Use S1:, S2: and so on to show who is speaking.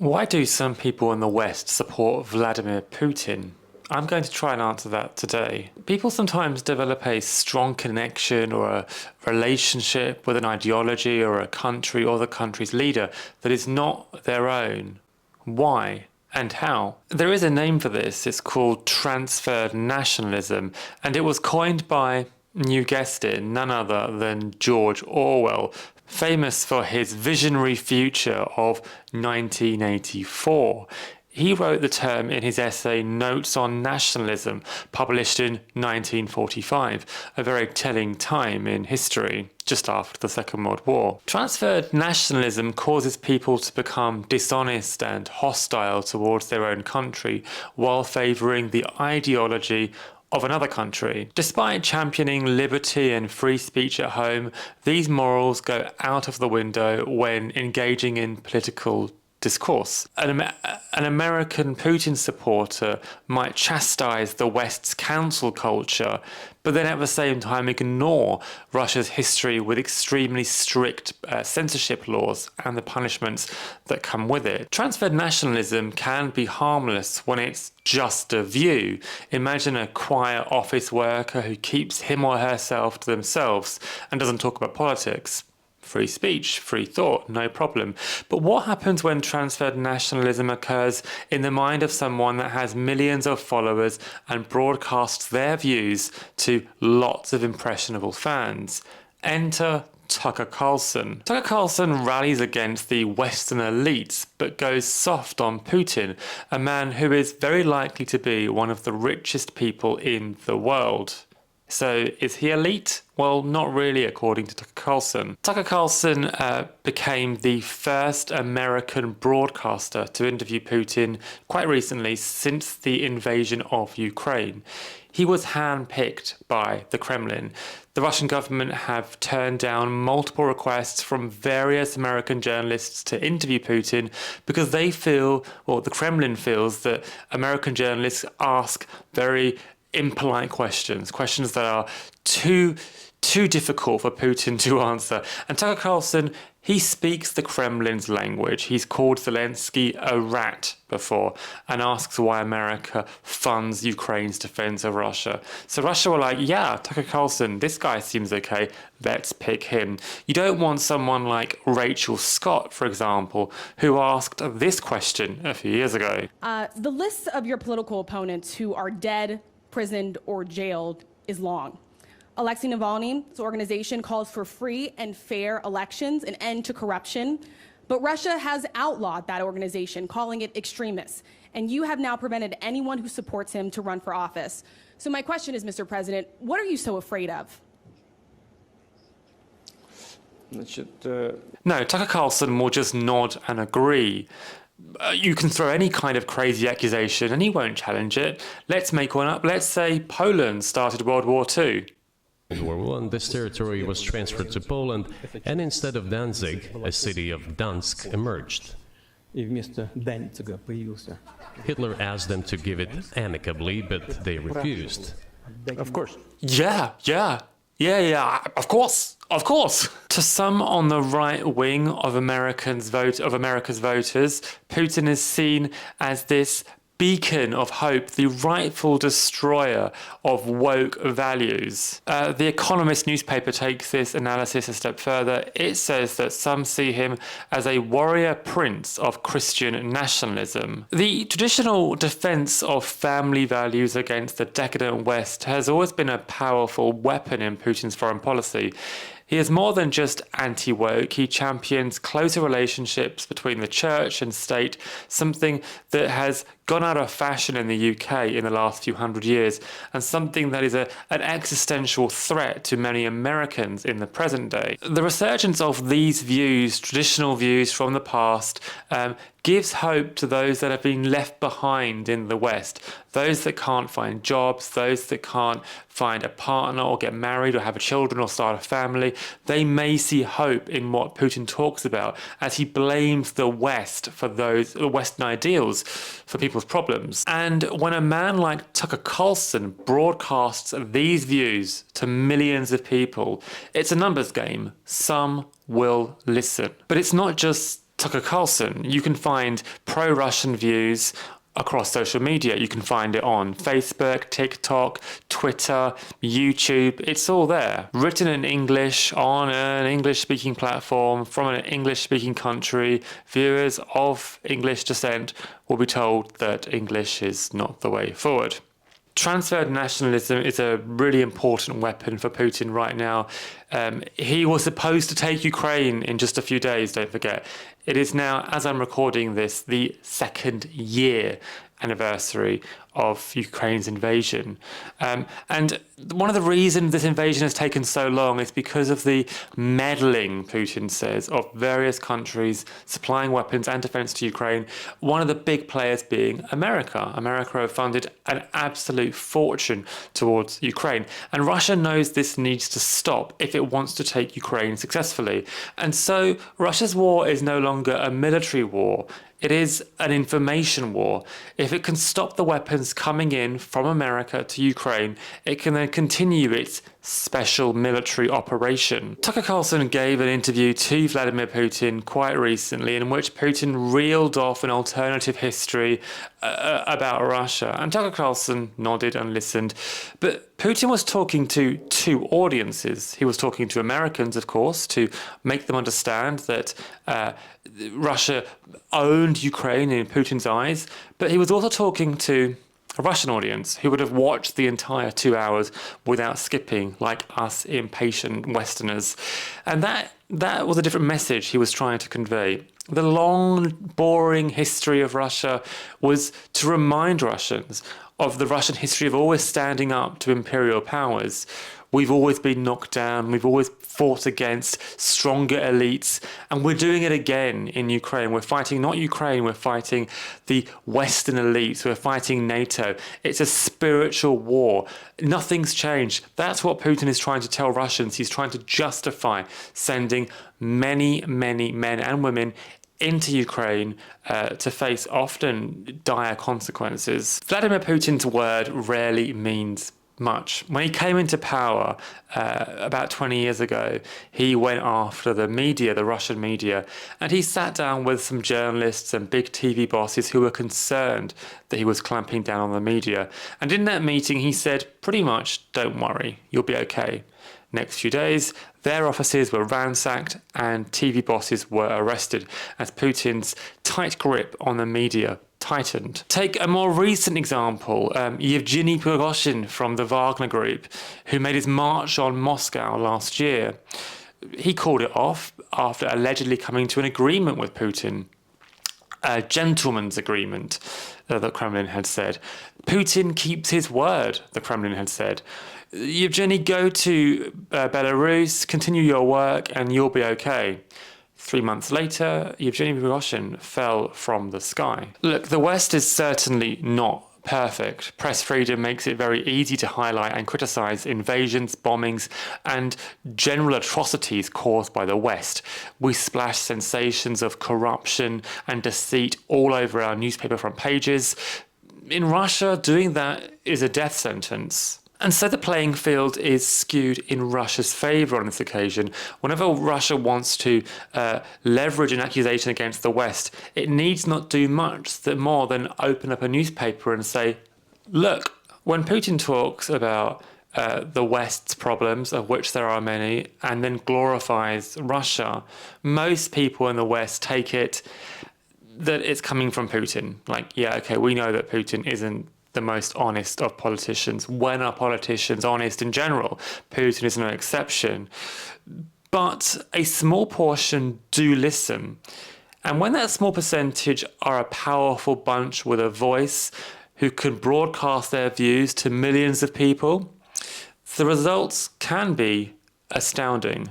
S1: Why do some people in the West support Vladimir Putin? I'm going to try and answer that today. People sometimes develop a strong connection or a relationship with an ideology or a country or the country's leader that is not their own. Why? And how? There is a name for this. It's called transferred nationalism, and it was coined by, you guessed it, none other than George Orwell, famous for his visionary future of 1984. He wrote the term in his essay Notes on Nationalism, published in 1945, a very telling time in history, just after the Second World War. Transferred nationalism causes people to become dishonest and hostile towards their own country, while favouring the ideology of another country. Despite championing liberty and free speech at home, these morals go out of the window when engaging in political discourse. An American Putin supporter might chastise the West's cancel culture, but then at the same time ignore Russia's history with extremely strict censorship laws and the punishments that come with it. Transferred nationalism can be harmless when it's just a view. Imagine a quiet office worker who keeps him or herself to themselves and doesn't talk about politics. Free speech, free thought, no problem. But what happens when transferred nationalism occurs in the mind of someone that has millions of followers and broadcasts their views to lots of impressionable fans? Enter Tucker Carlson. Tucker Carlson rallies against the Western elites, but goes soft on Putin, a man who is very likely to be one of the richest people in the world. So is he elite? Well, not really, according to Tucker Carlson. Tucker Carlson became the first American broadcaster to interview Putin quite recently since the invasion of Ukraine. He was handpicked by the Kremlin. The Russian government have turned down multiple requests from various American journalists to interview Putin because they feel, well, the Kremlin feels that American journalists ask very impolite questions that are too difficult for Putin to answer. And Tucker Carlson, he speaks the Kremlin's language. He's called Zelensky a rat before and asks why America funds Ukraine's defense of Russia. So Russia were like, yeah, Tucker Carlson, this guy seems okay, let's pick him. You don't want someone like Rachel Scott, for example, who asked this question a few years ago.
S2: The list of your political opponents who are dead, prisoned, or jailed is long. Alexei Navalny's organization calls for free and fair elections, an end to corruption, but Russia has outlawed that organization, calling it extremist, and you have now prevented anyone who supports him to run for office. So my question is, Mr. President, what are you so afraid of?
S1: No, Tucker Carlson will just nod and agree. You can throw any kind of crazy accusation and he won't challenge it. Let's make one up. Let's say Poland started World War II.
S3: In World War I, this territory was transferred to Poland, and instead of Danzig, a city of Dansk emerged. Hitler asked them to give it amicably, but they refused.
S4: Of course.
S1: Yeah, of course. To some on the right wing of America's voters, Putin is seen as this beacon of hope, the rightful destroyer of woke values. The Economist newspaper takes this analysis a step further. It says that some see him as a warrior prince of Christian nationalism. The traditional defense of family values against the decadent West has always been a powerful weapon in Putin's foreign policy. He is more than just anti-woke. He champions closer relationships between the church and state, something that has gone out of fashion in the UK in the last few hundred years, and something that is an existential threat to many Americans in the present day. The resurgence of these views, traditional views from the past, gives hope to those that have been left behind in the West, those that can't find jobs, those that can't find a partner or get married or have children or start a family. They may see hope in what Putin talks about as he blames the West for those Western ideals for people's problems. And when a man like Tucker Carlson broadcasts these views to millions of people, it's a numbers game. Some will listen. But it's not just Tucker Carlson. You can find pro-Russian views across social media. You can find it on Facebook, TikTok, Twitter, YouTube. It's all there. Written in English on an English-speaking platform from an English-speaking country. Viewers of English descent will be told that English is not the way forward. Transferred nationalism is a really important weapon for Putin right now. He was supposed to take Ukraine in just a few days, don't forget. It is now, as I'm recording this, the second year anniversary of Ukraine's invasion. And one of the reasons this invasion has taken so long is because of the meddling, Putin says, of various countries supplying weapons and defense to Ukraine, one of the big players being America. America have funded an absolute fortune towards Ukraine. And Russia knows this needs to stop if it wants to take Ukraine successfully. And so Russia's war is no longer a military war. It is an information war. If it can stop the weapons coming in from America to Ukraine, it can then continue its special military operation. Tucker Carlson gave an interview to Vladimir Putin quite recently in which Putin reeled off an alternative history about Russia. And Tucker Carlson nodded and listened. But Putin was talking to two audiences. He was talking to Americans, of course, to make them understand that Russia owned Ukraine in Putin's eyes. But he was also talking to a Russian audience who would have watched the entire 2 hours without skipping, like us impatient Westerners. And that was a different message he was trying to convey. The long, boring history of Russia was to remind Russians of the Russian history of always standing up to imperial powers. We've always been knocked down. We've always fought against stronger elites. And we're doing it again in Ukraine. We're fighting not Ukraine, we're fighting the Western elites. We're fighting NATO. It's a spiritual war. Nothing's changed. That's what Putin is trying to tell Russians. He's trying to justify sending many, many men and women into Ukraine to face often dire consequences. Vladimir Putin's word rarely means much. When he came into power about 20 years ago, he went after the media, the Russian media, and he sat down with some journalists and big TV bosses who were concerned that he was clamping down on the media. And in that meeting, he said, pretty much, don't worry, you'll be okay. Next few days, their offices were ransacked and TV bosses were arrested as Putin's tight grip on the media tightened. Take a more recent example, Yevgeny Prigozhin from the Wagner Group, who made his march on Moscow last year. He called it off after allegedly coming to an agreement with Putin. A gentleman's agreement, the Kremlin had said. Putin keeps his word, the Kremlin had said. Yevgeny, go to Belarus, continue your work, and you'll be okay. 3 months later, Yevgeny Prigozhin fell from the sky. Look, the West is certainly not perfect. Press freedom makes it very easy to highlight and criticize invasions, bombings, and general atrocities caused by the West. We splash sensations of corruption and deceit all over our newspaper front pages. In Russia, doing that is a death sentence. And so the playing field is skewed in Russia's favour on this occasion. Whenever Russia wants to leverage an accusation against the West, it needs not do much more than open up a newspaper and say, look, when Putin talks about the West's problems, of which there are many, and then glorifies Russia, most people in the West take it that it's coming from Putin. Like, yeah, okay, we know that Putin isn't the most honest of politicians. When are politicians honest in general? Putin is no exception. But a small portion do listen. And when that small percentage are a powerful bunch with a voice who can broadcast their views to millions of people, the results can be astounding.